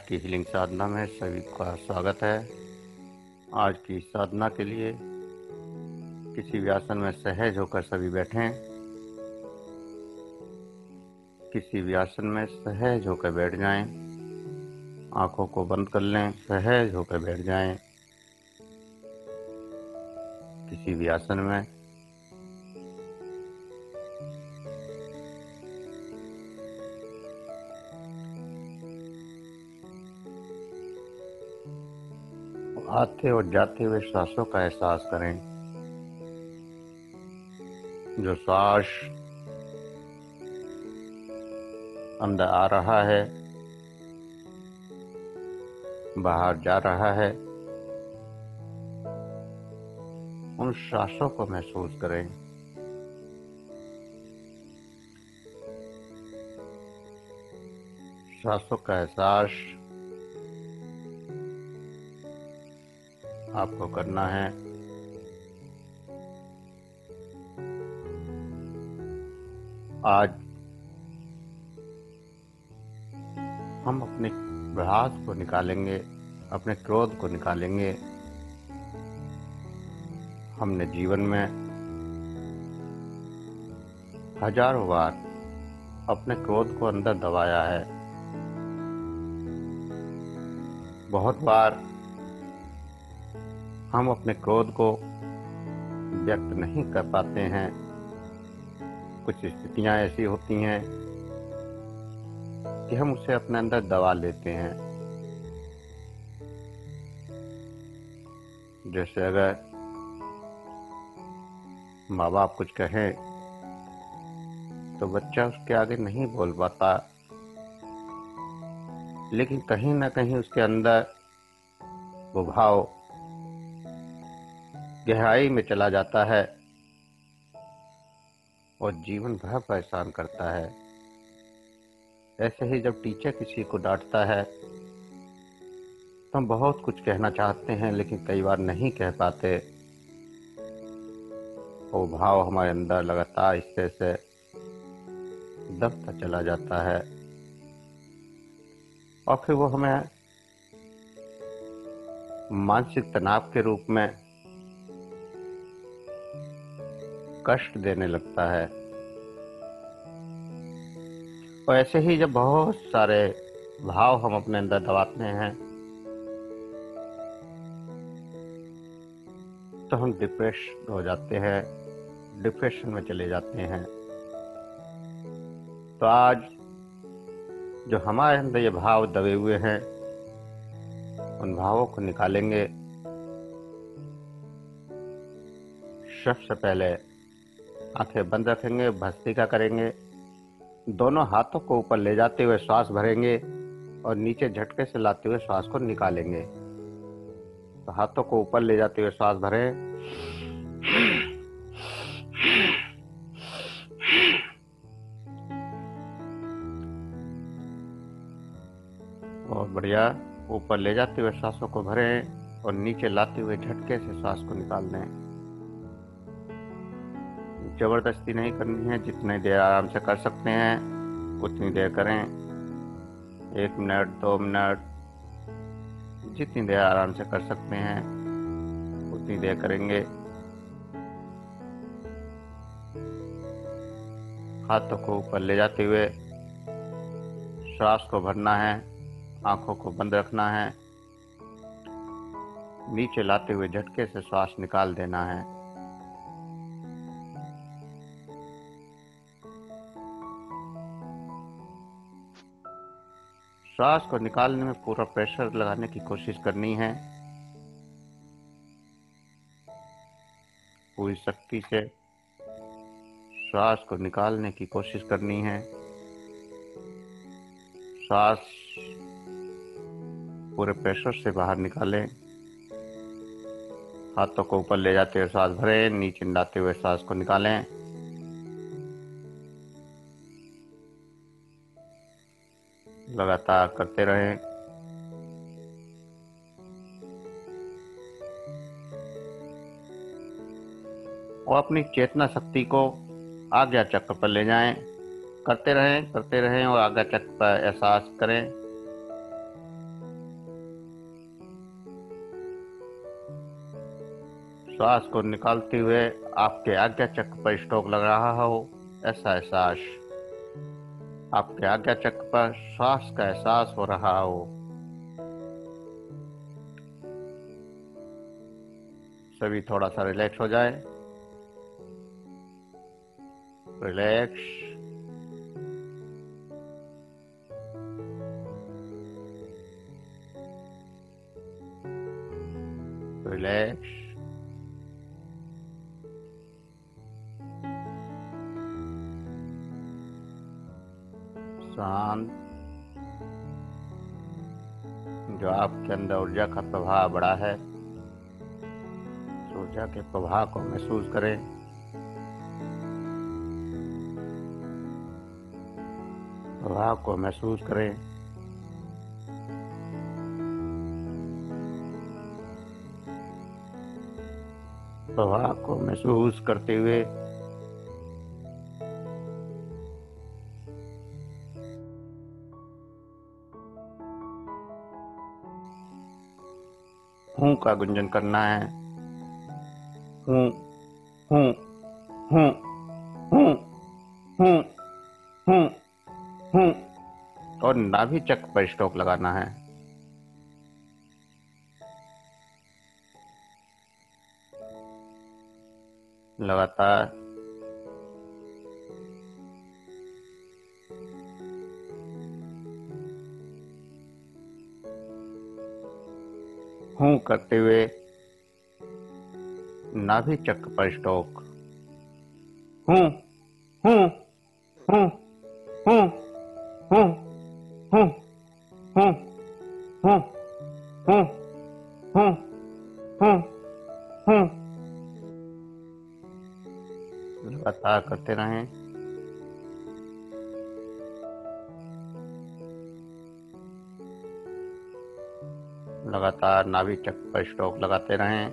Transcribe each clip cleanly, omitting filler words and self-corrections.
की हीलिंग साधना में सभी का स्वागत है। आज की साधना के लिए किसी भी आसन में सहज होकर सभी बैठें। किसी भी आसन में सहज होकर बैठ जाएं। आंखों को बंद कर लें, सहज होकर बैठ जाएं। किसी भी आसन में आते और जाते हुए सांसों का एहसास करें। जो श्वास अंदर आ रहा है, बाहर जा रहा है, उन सांसों को महसूस करें। सांसों का एहसास आपको करना है। आज हम अपने भ्रास को निकालेंगे, अपने क्रोध को निकालेंगे। हमने जीवन में हजारों बार अपने क्रोध को अंदर दबाया है। बहुत बार हम अपने क्रोध को व्यक्त नहीं कर पाते हैं। कुछ स्थितियां ऐसी होती हैं कि हम उसे अपने अंदर दबा लेते हैं। जैसे अगर माँ बाप कुछ कहें तो बच्चा उसके आगे नहीं बोल पाता, लेकिन कहीं ना कहीं उसके अंदर वो भाव गहराई में चला जाता है और जीवन भर परेशान करता है। ऐसे ही जब टीचर किसी को डांटता है तो हम बहुत कुछ कहना चाहते हैं, लेकिन कई बार नहीं कह पाते। वो भाव हमारे अंदर लगातार इस तरह से दबता चला जाता है और फिर वो हमें मानसिक तनाव के रूप में कष्ट देने लगता है। और ऐसे ही जब बहुत सारे भाव हम अपने अंदर दबाते हैं तो हम डिप्रेशन हो जाते हैं, डिप्रेशन में चले जाते हैं। तो आज जो हमारे अंदर ये भाव दबे हुए हैं, उन भावों को निकालेंगे। सबसे पहले आंखें बंद रखेंगे, भस्त्रिका करेंगे। दोनों हाथों को ऊपर ले जाते हुए श्वास भरेंगे और नीचे झटके से लाते हुए श्वास को निकालेंगे। तो हाथों को ऊपर ले जाते हुए श्वास भरें। बहुत बढ़िया। ऊपर ले जाते हुए सांसों को भरें और नीचे लाते हुए झटके से श्वास को निकाल दें। जबरदस्ती नहीं करनी है, जितनी देर आराम से कर सकते हैं उतनी देर करें। 1 मिनट, 2 मिनट, जितनी देर आराम से कर सकते हैं उतनी देर करेंगे। हाथों को ऊपर ले जाते हुए श्वास को भरना है, आंखों को बंद रखना है, नीचे लाते हुए झटके से श्वास निकाल देना है। श्वास को निकालने में पूरा प्रेशर लगाने की कोशिश करनी है। पूरी शक्ति से श्वास को निकालने की कोशिश करनी है। श्वास पूरे प्रेशर से बाहर निकालें। हाथों को ऊपर ले जाते हुए श्वास भरें, नीचे लाते हुए श्वास को निकालें। लगातार करते रहें। और अपनी चेतना शक्ति को आज्ञा चक्र पर ले जाएं। करते रहें और आज्ञा चक्र पर एहसास करें। श्वास को निकालते हुए आपके आज्ञा चक्र पर स्ट्रोक लग रहा हो, ऐसा एहसास। आपके आज्ञा चक्र पर श्वास का एहसास हो रहा हो। सभी थोड़ा सा रिलैक्स हो जाए। Relax, relax. शांत। जो आपके अंदर ऊर्जा का प्रवाह बढ़ा है, ऊर्जा के प्रवाह को महसूस करें। प्रवाह को महसूस करें। प्रवाह को महसूस करते हुए हूं का गुंजन करना है। हूं, हूं, हूं, हूं, हूं, हूं, हूं, और नाभि चक्र पर स्ट्रोक लगाना है। लगातार हूं करते हुए नाभि चक्र पर स्ट्रोक। हूं, हूं, हूं, हूं, हूं, हूं, हूं, हूं, हूं, हूं, हूं, हूं। लगातार करते रहें। लगातार नाभि चक्र पर स्ट्रोक लगाते रहें।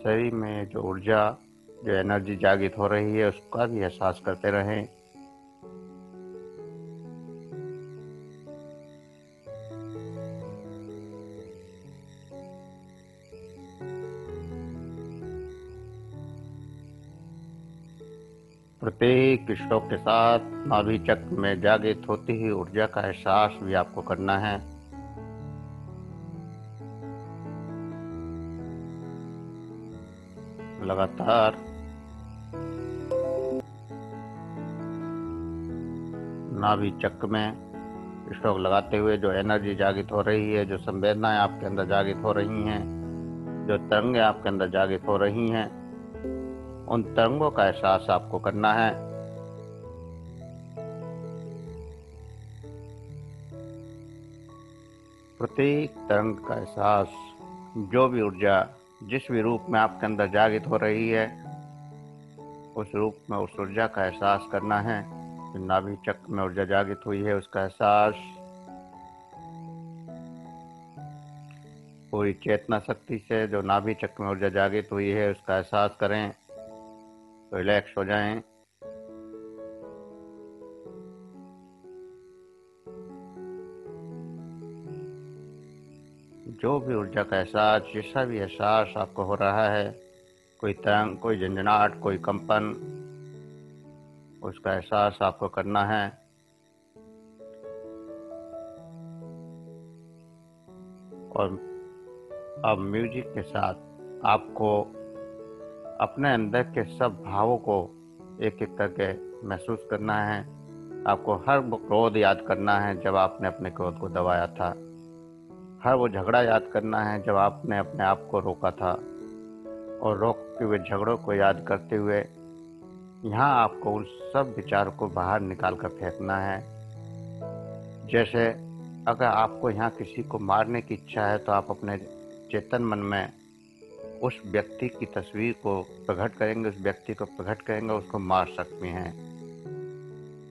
शरीर में जो ऊर्जा, जो एनर्जी जागृत हो रही है, उसका भी एहसास करते रहें। प्रत्येक स्ट्रोक के साथ नाभि चक्र में जागृत होती हुई ऊर्जा का एहसास भी आपको करना है। लगातार नाभि चक्र में स्ट्रोक लगाते हुए जो एनर्जी जागृत हो रही है, जो संवेदनाएं आपके अंदर जागृत हो रही हैं, जो तरंगें आपके अंदर जागृत हो रही हैं, उन तरंगों का एहसास आपको करना है। प्रत्येक तरंग का एहसास, जो भी ऊर्जा जिस भी रूप में आपके अंदर जागृत हो रही है, उस रूप में उस ऊर्जा का एहसास करना है। नाभि चक्र में ऊर्जा जागृत हुई है, उसका एहसास पूरी चेतना शक्ति से जो नाभि चक्र में ऊर्जा जागृत हुई है, उसका एहसास करें। रिलैक्स हो जाएं। जो भी ऊर्जा का एहसास, जैसा भी एहसास आपको हो रहा है, कोई तरंग, कोई झंझनाहट, कोई कंपन, उसका एहसास आपको करना है। और अब म्यूजिक के साथ आपको अपने अंदर के सब भावों को एक एक करके महसूस करना है। आपको हर वो क्रोध याद करना है जब आपने अपने क्रोध को दबाया था। हर वो झगड़ा याद करना है जब आपने अपने आप को रोका था। और रोकते हुए झगड़ों को याद करते हुए यहाँ आपको उन सब विचारों को बाहर निकाल कर फेंकना है। जैसे अगर आपको यहाँ किसी को मारने की इच्छा है, तो आप अपने चेतन मन में उस व्यक्ति की तस्वीर को प्रकट करेंगे, उस व्यक्ति को प्रकट करेंगे, उसको मार सकते हैं।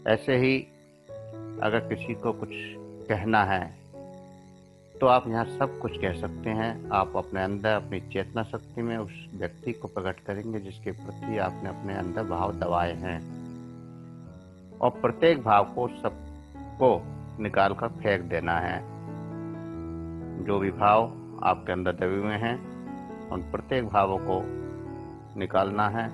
ऐसे ही अगर किसी को कुछ कहना है, तो आप यहाँ सब कुछ कह सकते हैं। आप अपने अंदर अपनी चेतना शक्ति में उस व्यक्ति को प्रकट करेंगे जिसके प्रति आपने अपने अंदर भाव दबाए हैं। और प्रत्येक भाव को सबको निकाल कर फेंक देना है। जो भी भाव आपके अंदर दबे हुए हैं उन प्रत्येक भावों को निकालना है।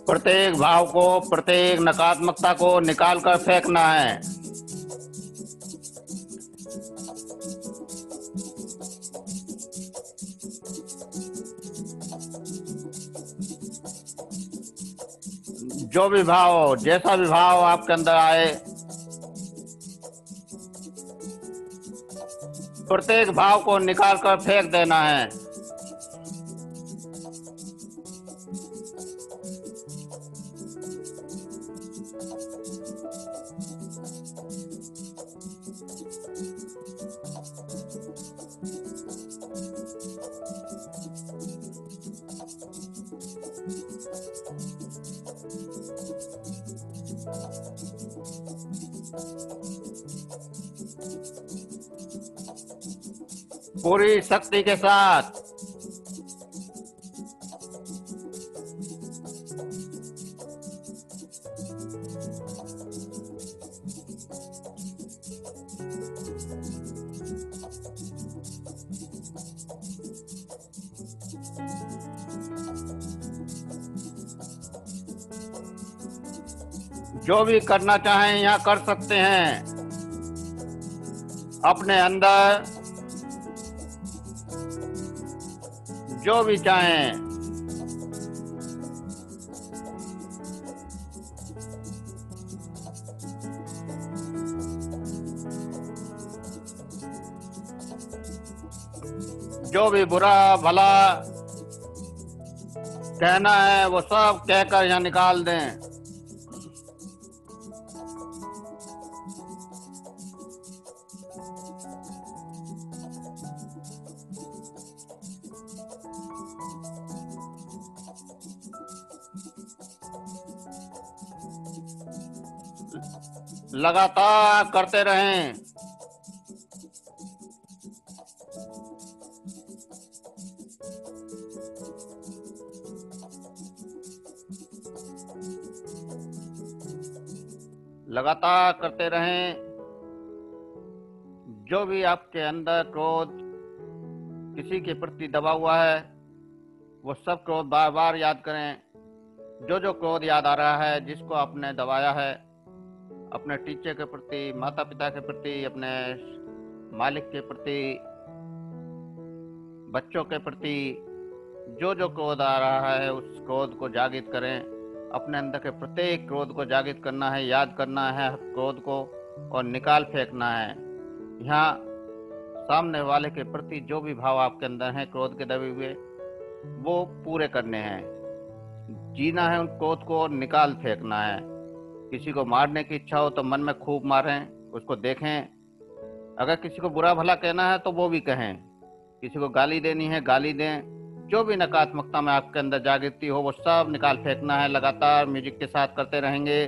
प्रत्येक भाव को, प्रत्येक नकारात्मकता को निकाल कर फेंकना है। जो भी भाव, जैसा भी भाव आपके अंदर आए, प्रत्येक भाव को निकाल कर फेंक देना है। पूरी शक्ति के साथ जो भी करना चाहें यहाँ कर सकते हैं। अपने अंदर जो भी चाहें, जो भी बुरा भला कहना है वो सब कहकर यहाँ निकाल दें। लगातार करते रहें। लगातार करते रहें। जो भी आपके अंदर क्रोध किसी के प्रति दबा हुआ है वो सब क्रोध बार बार याद करें। जो जो क्रोध याद आ रहा है, जिसको आपने दबाया है, अपने टीचर के प्रति, माता पिता के प्रति, अपने मालिक के प्रति, बच्चों के प्रति, जो जो क्रोध आ रहा है उस क्रोध को जागृत करें। अपने अंदर के प्रत्येक क्रोध को जागृत करना है, याद करना है क्रोध को और निकाल फेंकना है। यहाँ सामने वाले के प्रति जो भी भाव आपके अंदर हैं क्रोध के दबे हुए, वो पूरे करने हैं। जीना है उन क्रोध को और निकाल फेंकना है। किसी को मारने की इच्छा हो तो मन में खूब मारें, उसको देखें। अगर किसी को बुरा भला कहना है तो वो भी कहें। किसी को गाली देनी है गाली दें। जो भी नकारात्मकता में आपके अंदर जागृति हो वो सब निकाल फेंकना है। लगातार म्यूजिक के साथ करते रहेंगे।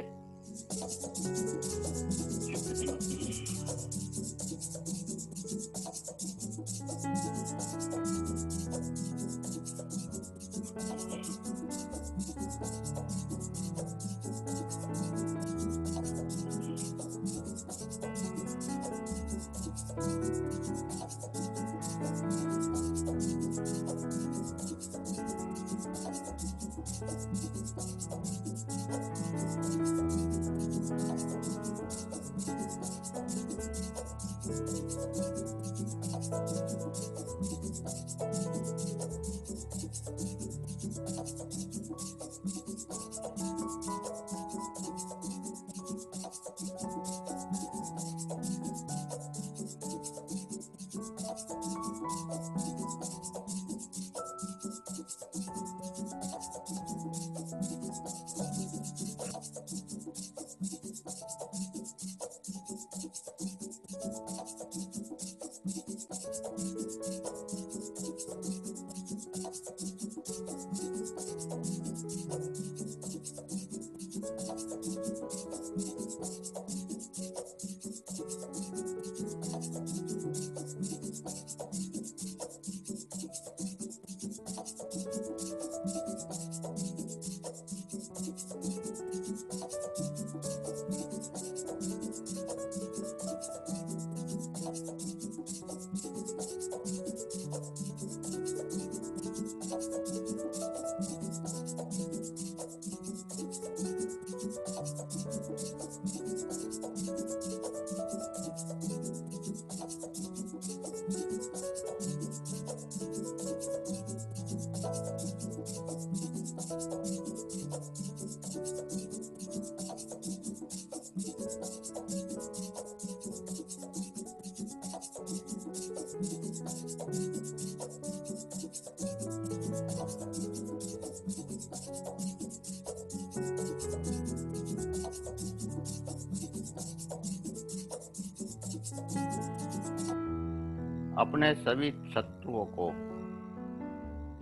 अपने सभी शत्रुओं को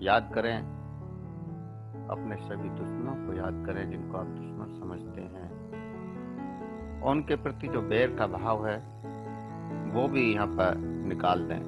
याद करें, अपने सभी दुश्मनों को याद करें जिनको आप दुश्मन समझते हैं। उनके प्रति जो बैर का भाव है वो भी यहाँ पर निकाल दें।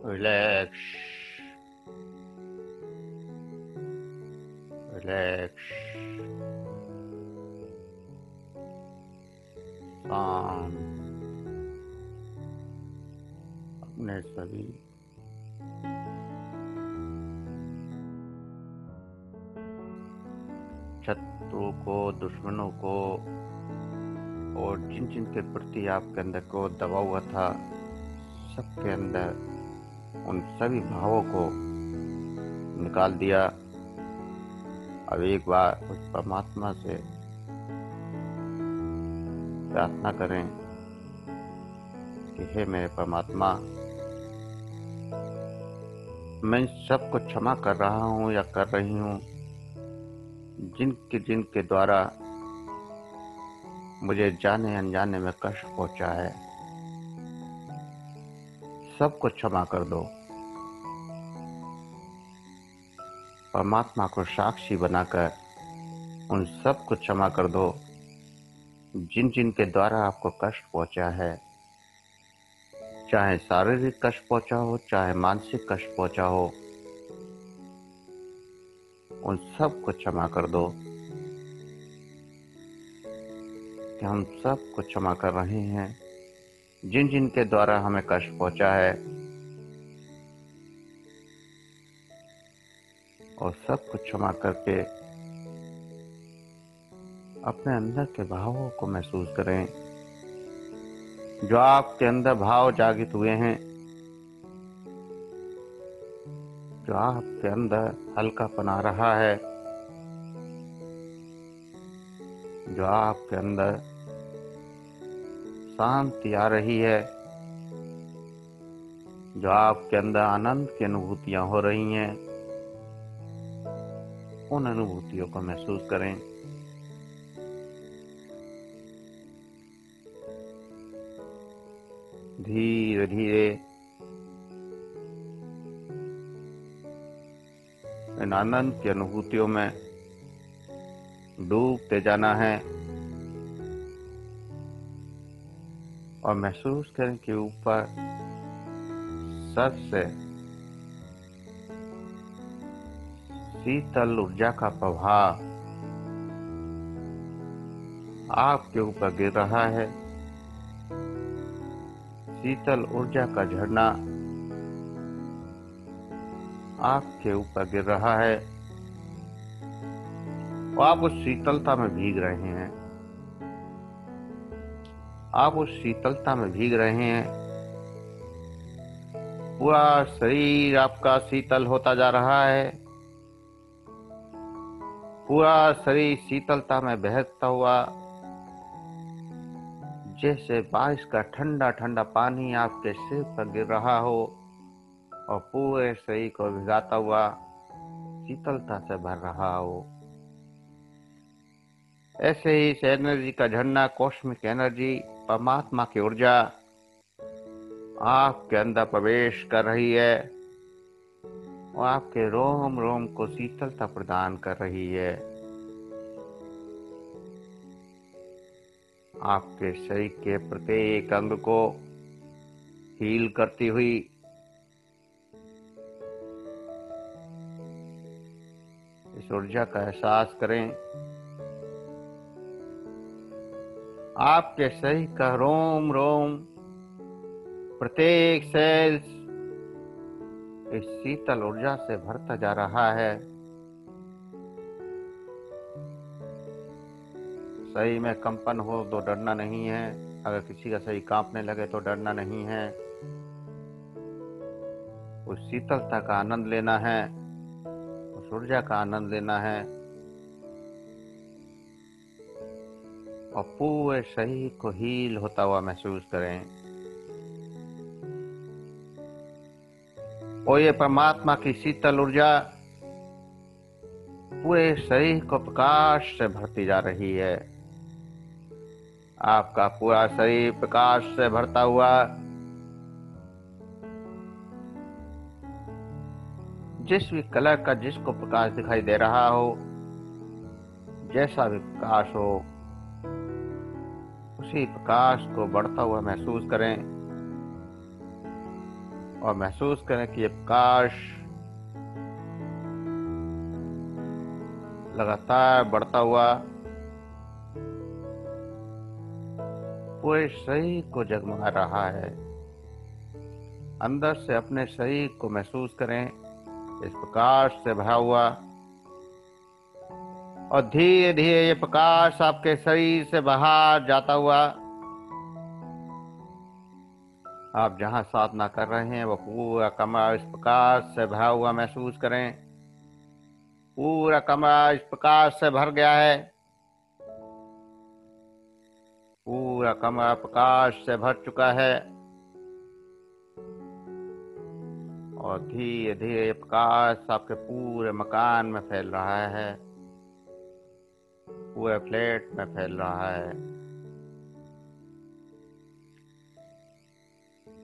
रिलैक्स, रिलैक्स, शांत। अपने सभी शत्रु को, दुश्मनों को और जिन जिन के प्रति आपके अंदर क्रोध दबा हुआ था, सबके अंदर उन सभी भावों को निकाल दिया। अब एक बार उस परमात्मा से प्रार्थना करें कि हे मेरे परमात्मा, मैं सबको क्षमा कर रहा हूँ या कर रही हूँ जिनके द्वारा मुझे जाने अनजाने में कष्ट पहुंचा है। सबको क्षमा कर दो। परमात्मा को साक्षी बनाकर उन सबको क्षमा कर दो जिन के द्वारा आपको कष्ट पहुंचा है, चाहे शारीरिक कष्ट पहुंचा हो, चाहे मानसिक कष्ट पहुंचा हो। उन सबको क्षमा कर दो कि हम सबको क्षमा कर रहे हैं जिन के द्वारा हमें कष्ट पहुंचा है, और सबको क्षमा करके अपने अंदर के भावों को महसूस करें। जो आपके अंदर भाव जागृत हुए हैं, जो आपके अंदर हल्कापन आ रहा है, जो आपके अंदर शांति आ रही है, जो आपके अंदर आनंद की अनुभूतियां हो रही हैं, उन अनुभूतियों को महसूस करें। धीरे धीरे इन आनंद की अनुभूतियों में डूबते जाना है और महसूस करें कि ऊपर सर से शीतल ऊर्जा का प्रभाव आपके ऊपर गिर रहा है। शीतल ऊर्जा का झरना आपके ऊपर गिर रहा है और आप उस शीतलता में भीग रहे हैं। आप उस शीतलता में भीग रहे हैं। पूरा शरीर आपका शीतल होता जा रहा है। पूरा शरीर शीतलता में बहता हुआ, जैसे बारिश का ठंडा ठंडा पानी आपके सिर पर गिर रहा हो और पूरे शरीर को भिगाता हुआ शीतलता से भर रहा हो। ऐसे ही इस एनर्जी का झरना, कॉस्मिक एनर्जी, परमात्मा की ऊर्जा आपके अंदर प्रवेश कर रही है और आपके रोम रोम को शीतलता प्रदान कर रही है। आपके शरीर के प्रत्येक अंग को हील करती हुई इस ऊर्जा का एहसास करें। आपके शरीर का रोम रोम, प्रत्येक सेल्स इस शीतल ऊर्जा से भरता जा रहा है। शरीर में कंपन हो तो डरना नहीं है। अगर किसी का शरीर कांपने लगे तो डरना नहीं है। उस शीतलता का आनंद लेना है, उस ऊर्जा का आनंद लेना है और पूरे शरीर को हील होता हुआ महसूस करें। और ये परमात्मा की शीतल ऊर्जा पूरे शरीर को प्रकाश से भरती जा रही है। आपका पूरा शरीर प्रकाश से भरता हुआ, जिस भी कलर का जिसको प्रकाश दिखाई दे रहा हो, जैसा भी प्रकाश हो, उसी प्रकाश को बढ़ता हुआ महसूस करें और महसूस करें कि ये प्रकाश लगातार बढ़ता हुआ पूरे शरीर को जगमगा रहा है। अंदर से अपने शरीर को महसूस करें इस प्रकाश से भरा हुआ और धीरे धीरे ये प्रकाश आपके शरीर से बाहर जाता हुआ आप जहां साधना कर रहे हैं वो पूरा कमरा इस प्रकाश से भरा हुआ महसूस करें। पूरा कमरा इस प्रकाश से भर गया है। पूरा कमरा प्रकाश से भर चुका है और धीरे धीरे ये प्रकाश आपके पूरे मकान में फैल रहा है, पूरे फ्लैट में फैल रहा है।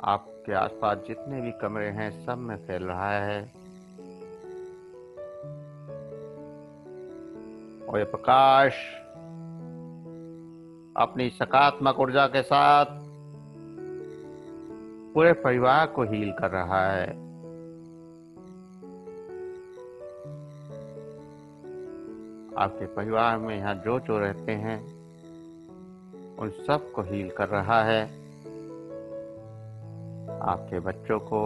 आपके आसपास जितने भी कमरे हैं सब में फैल रहा है और ये प्रकाश अपनी सकारात्मक ऊर्जा के साथ पूरे परिवार को हील कर रहा है। आपके परिवार में यहाँ जो जो रहते हैं उन सब को हील कर रहा है। आपके बच्चों को,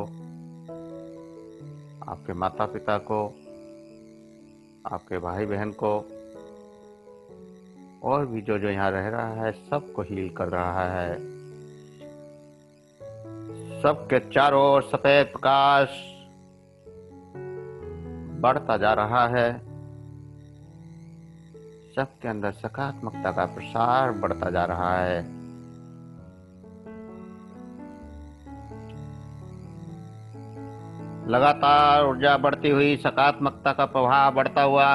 आपके माता पिता को, आपके भाई बहन को और भी जो जो यहाँ रह रहा है सबको हील कर रहा है। सबके चारों ओर सफेद प्रकाश बढ़ता जा रहा है। सबके अंदर सकारात्मकता का प्रसार बढ़ता जा रहा है। लगातार ऊर्जा बढ़ती हुई, सकारात्मकता का प्रभाव बढ़ता हुआ,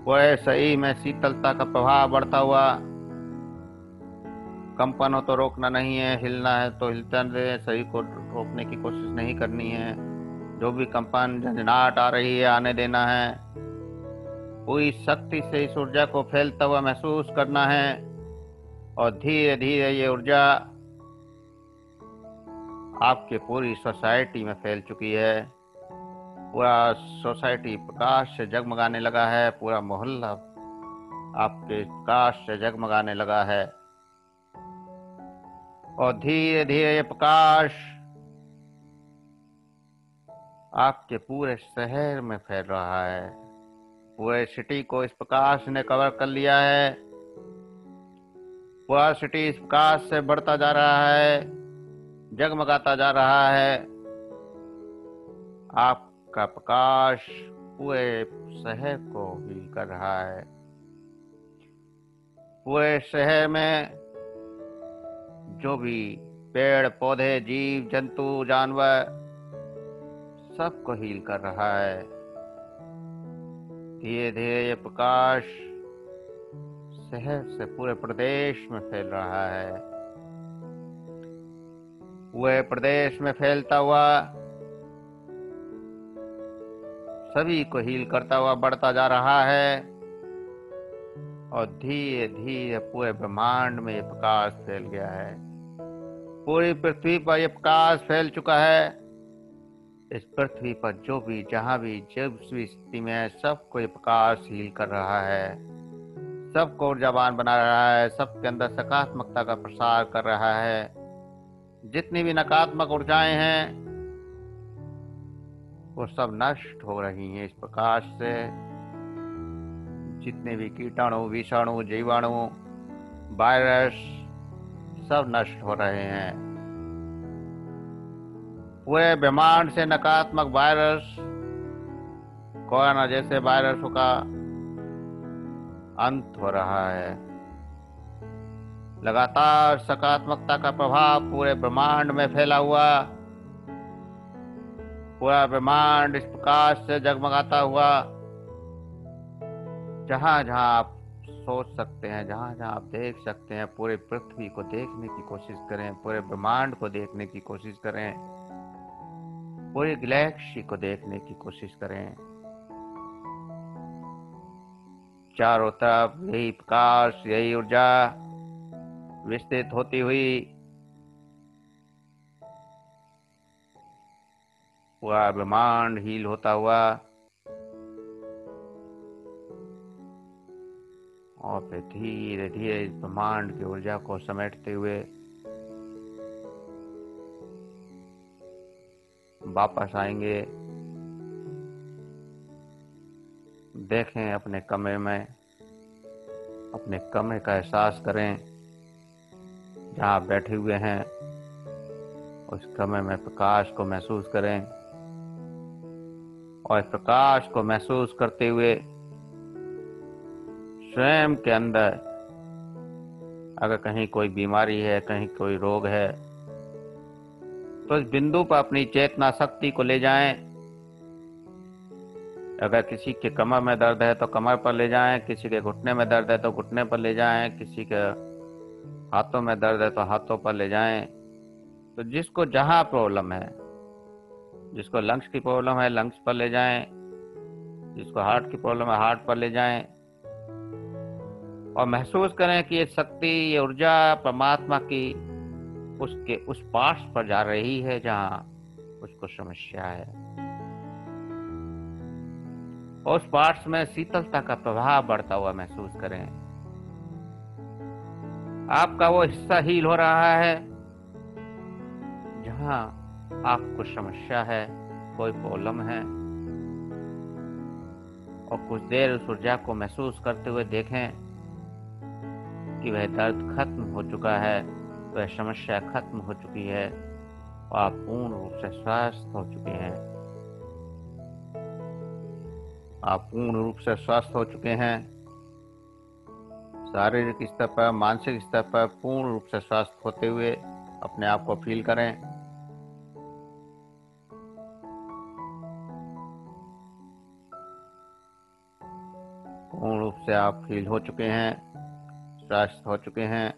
वैसे ही में शीतलता का प्रभाव बढ़ता हुआ। कंपन हो तो रोकना नहीं है, हिलना है तो हिलता रहे, शरीर को रोकने की कोशिश नहीं करनी है। जो भी कंपन झंझनाहट आ रही है आने देना है। पूरी शक्ति से इस ऊर्जा को फैलता हुआ महसूस करना है और धीरे धीरे ये ऊर्जा आपके पूरी सोसाइटी में फैल चुकी है। पूरा सोसाइटी प्रकाश से जगमगाने लगा है। पूरा मोहल्ला आपके प्रकाश से जगमगाने लगा है और धीरे धीरे ये प्रकाश आपके पूरे शहर में फैल रहा है। पूरे सिटी को इस प्रकाश ने कवर कर लिया है। पूरा सिटी इस प्रकाश से बढ़ता जा रहा है, जगमगाता जा रहा है। आपका प्रकाश पूरे शहर को हील कर रहा है। पूरे शहर में जो भी पेड़ पौधे, जीव जंतु, जानवर, सबको हील कर रहा है। धीरे धीरे ये प्रकाश शहर से पूरे प्रदेश में फैल रहा है। पूरे प्रदेश में फैलता हुआ सभी को हील करता हुआ बढ़ता जा रहा है और धीरे धीरे पूरे ब्रह्मांड में ये प्रकाश फैल गया है। पूरी पृथ्वी पर यह प्रकाश फैल चुका है। इस पृथ्वी पर जो भी जहां भी जिस भी स्थिति में है, सबको ये प्रकाश हील कर रहा है, सबको ऊर्जावान बना रहा है, सबके अंदर सकारात्मकता का प्रसार कर रहा है। जितनी भी नकारात्मक ऊर्जाएं हैं वो सब नष्ट हो रही हैं इस प्रकाश से। जितने भी कीटाणु, विषाणु, जीवाणु, वायरस सब नष्ट हो रहे हैं। पूरे ब्रह्मांड से नकारात्मक वायरस, कोरोना जैसे वायरसों का अंत हो रहा है। लगातार सकारात्मकता का प्रभाव पूरे ब्रह्मांड में फैला हुआ, पूरा ब्रह्मांड इस प्रकाश से जगमगाता हुआ। जहां जहां आप सोच सकते हैं, जहां जहां आप देख सकते हैं, पूरे पृथ्वी को देखने की कोशिश करें, पूरे ब्रह्मांड को देखने की कोशिश करें, पूरी गैलेक्सी को देखने की कोशिश करें। चारों तरफ यही प्रकाश, यही ऊर्जा विस्तृत होती हुई पूरा ब्रह्मांड हील होता हुआ और फिर धीरे धीरे इस ब्रह्मांड की ऊर्जा को समेटते हुए वापस आएंगे। देखें अपने कमरे में, अपने कमरे का एहसास करें जहाँ आप बैठे हुए हैं। उस कमरे में प्रकाश को महसूस करें और इस प्रकाश को महसूस करते हुए स्वयं के अंदर अगर कहीं कोई बीमारी है, कहीं कोई रोग है, तो इस बिंदु पर अपनी चेतना शक्ति को ले जाएं। अगर किसी के कमर में दर्द है तो कमर पर ले जाएं, किसी के घुटने में दर्द है तो घुटने पर ले जाएं, किसी के हाथों में दर्द है तो हाथों पर ले जाएं। तो जिसको जहां प्रॉब्लम है, जिसको लंग्स की प्रॉब्लम है लंग्स पर ले जाएं, जिसको हार्ट की प्रॉब्लम है हार्ट पर ले जाएं और महसूस करें कि ये शक्ति, ये ऊर्जा परमात्मा की उसके उस पार्ट्स पर जा रही है जहां उसको समस्या है। और उस पार्ट्स में शीतलता का प्रभाव बढ़ता हुआ महसूस करें। आपका वो हिस्सा हील हो रहा है जहां आपको समस्या है, कोई प्रॉब्लम है, और कुछ देर उस ऊर्जा को महसूस करते हुए देखें कि वह दर्द खत्म हो चुका है, वह समस्या खत्म हो चुकी है और आप पूर्ण रूप से स्वस्थ हो चुके हैं। आप पूर्ण रूप से स्वस्थ हो चुके हैं। शारीरिक स्तर पर, मानसिक स्तर पर पूर्ण रूप से स्वस्थ होते हुए अपने आप को फील करें। पूर्ण रूप से आप फील हो चुके हैं, स्वस्थ हो चुके हैं।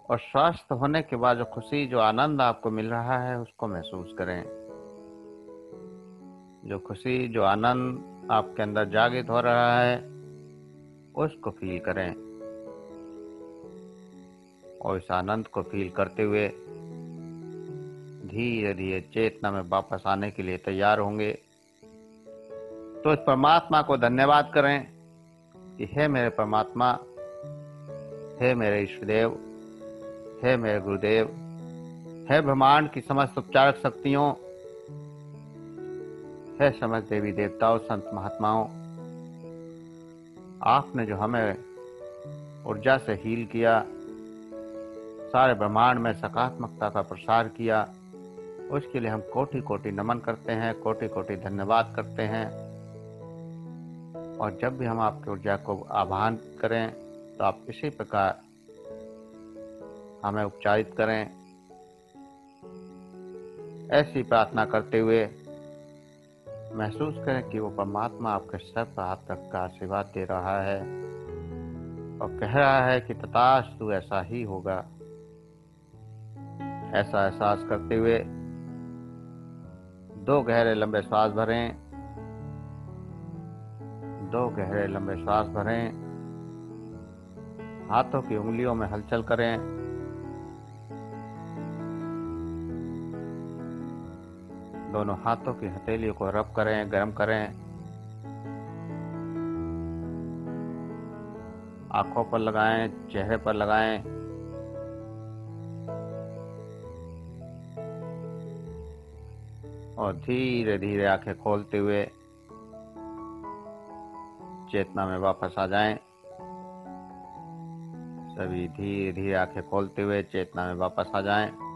और स्वस्थ होने के बाद जो खुशी, जो आनंद आपको मिल रहा है उसको महसूस करें। जो खुशी, जो आनंद आपके अंदर जागृत हो रहा है उसको फील करें और इस आनंद को फील करते हुए धीरे धीरे चेतना में वापस आने के लिए तैयार होंगे। तो इस परमात्मा को धन्यवाद करें कि हे मेरे परमात्मा, हे मेरे ईष्टदेव, हे मेरे गुरुदेव, हे ब्रह्मांड की समस्त उपचारक शक्तियों, हे समस्त देवी देवताओं, संत महात्माओं, आपने जो हमें ऊर्जा से हील किया, सारे ब्रह्मांड में सकारात्मकता का प्रसार किया, उसके लिए हम कोटि कोटि नमन करते हैं, कोटि कोटि धन्यवाद करते हैं। और जब भी हम आपकी ऊर्जा को आह्वान करें तो आप इसी प्रकार हमें उपचारित करें। ऐसी प्रार्थना करते हुए महसूस करें कि वो परमात्मा आपके सर पर हाथ रखकर आशीर्वाद दे रहा है और कह रहा है कि तथास्तु ऐसा ही होगा। ऐसा एहसास करते हुए 2 गहरे लंबे श्वास भरें, 2 गहरे लंबे श्वास भरें। हाथों की उंगलियों में हलचल करें। दोनों हाथों की हथेलियों को रब करें, गर्म करें। आंखों पर लगाएं, चेहरे पर लगाएं। और धीरे धीरे आंखें खोलते हुए चेतना में वापस आ जाएं। सभी धीरे धीरे आंखें खोलते हुए चेतना में वापस आ जाएं।